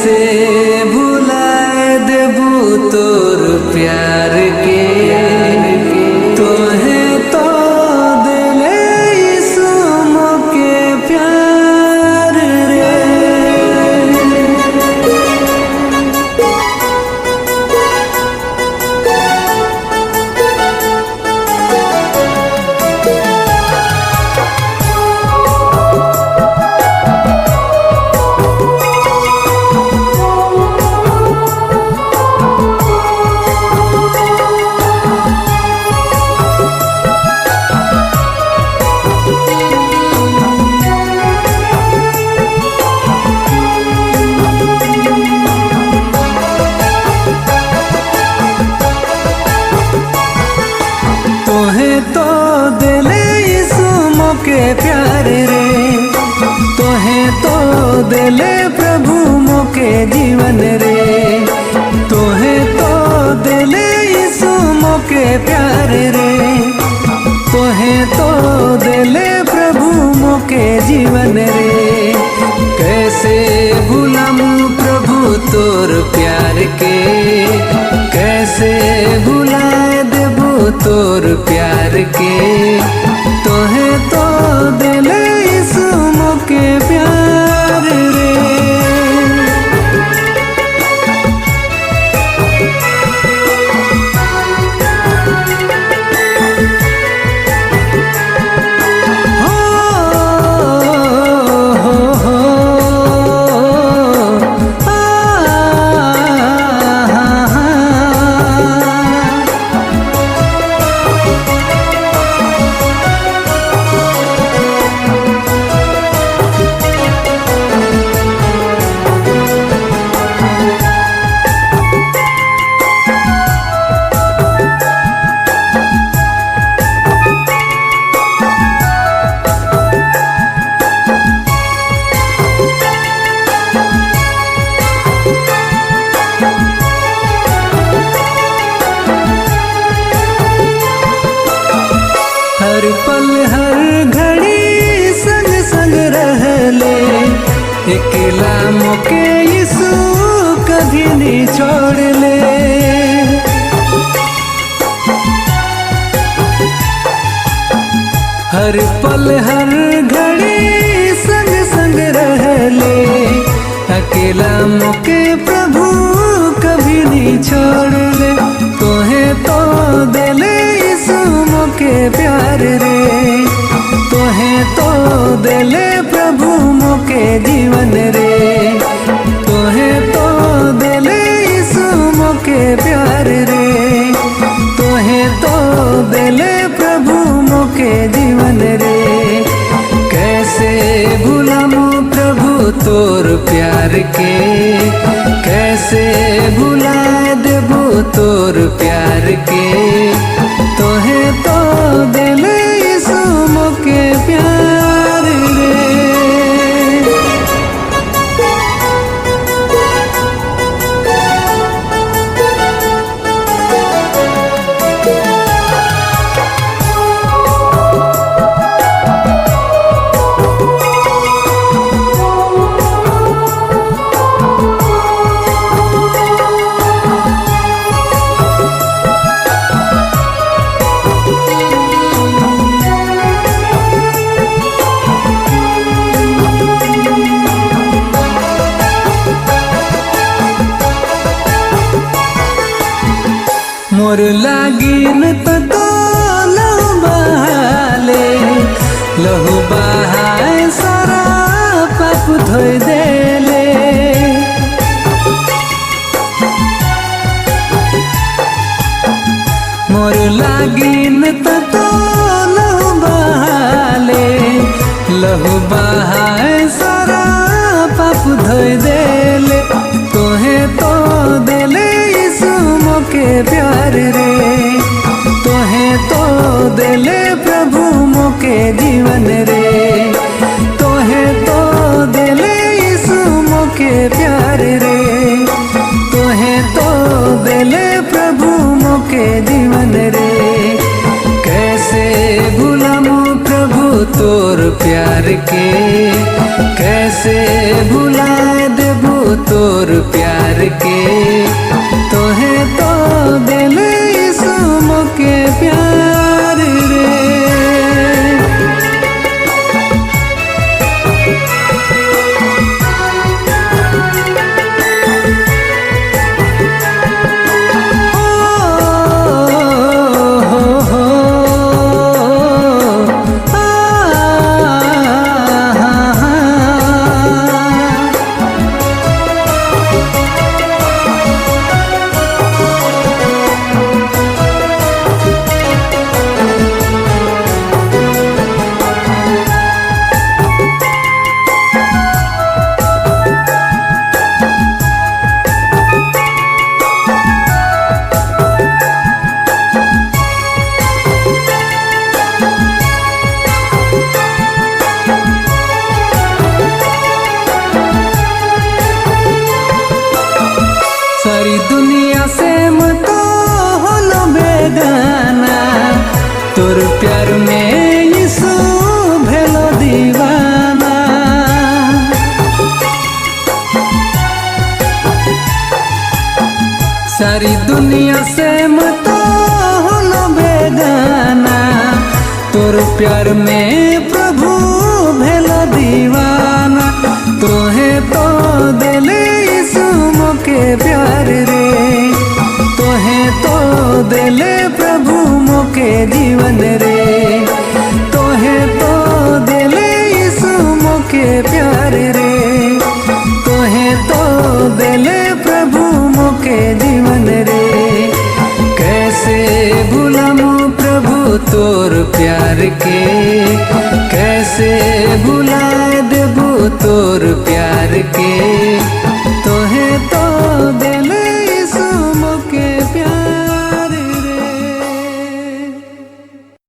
कैसे भुलाए देबू तोर प्यार के तोहे तो दिले यीशु मोके प्यार रे। तोहे तो दिले यीशु मोके प्यार रे, तोहे तो दिले प्रभु मोके जीवन रे, तोहे तो दिले यीशु मोके प्यार रे, तोहे तो दिले प्रभु मोके जीवन रे। कैसे भुलाऊं प्रभु तोर प्यार के, कैसे भुलाए देबू तोर प्यार के, तोहे तो दिले यीशु मोके प्यार रे। हर पल हर घड़ी संग संग रहले, अकेला मोके यीशु कभी नहीं छोड़ ले। हर पल हर घड़ी संग संग रहले, अकेला मोके प्रभु कभी नहीं छोड़ ले। तोहे तो दिले यीशु मोके प्यार रे, तोहे तो दिले प्रभु मोके जीवन रे, तोहे तो दिले यीशु मोके प्यार रे, तोहे तो दिले प्रभु मोके जीवन रे। कैसे भुलाऊं प्रभु तोर प्यार के, कैसे भुलाए देबू तोर प्यार के, तोहे तो दिले यीशु मोके प्यार रे। मोर लागिन तो लहू बहाले, लहू बहाए सारा पाप धोई देले। मोर लागिन तो लहू बहाले, लहू बहाए सारा पाप धोई देले। तोहे तो दिले यीशु मोके प्यार रे, तोहे तो दिले प्रभु मोके जीवन रे, तोहे तो दिले यीशु मोके प्यार रे, तोहे तो दिले प्रभु मोके जीवन रे। कैसे भुलाऊं प्रभु तोर प्यार के, कैसे भुलाए देबू तोर प्यार के, तोहे तो दिल सुम के प्यार रे। सारी दुनिया से मतो होलो बेगाना, तोर प्यार में यीशु भेलो दीवाना। सारी दुनिया से मतो होलो बेगाना, तोर प्यार में प्रभु भेलो दीवाना। तोहे तो दिले के प्यार रे, तोहे तो दिले प्रभु मोके जीवन रे, तोहे तो दिले यीशु मोके प्यार रे, तोहे तो दिले प्रभु मोके जीवन रे। कैसे भूलमु प्रभु तोर प्यार के, कैसे भुला देबू तोर प्यार के।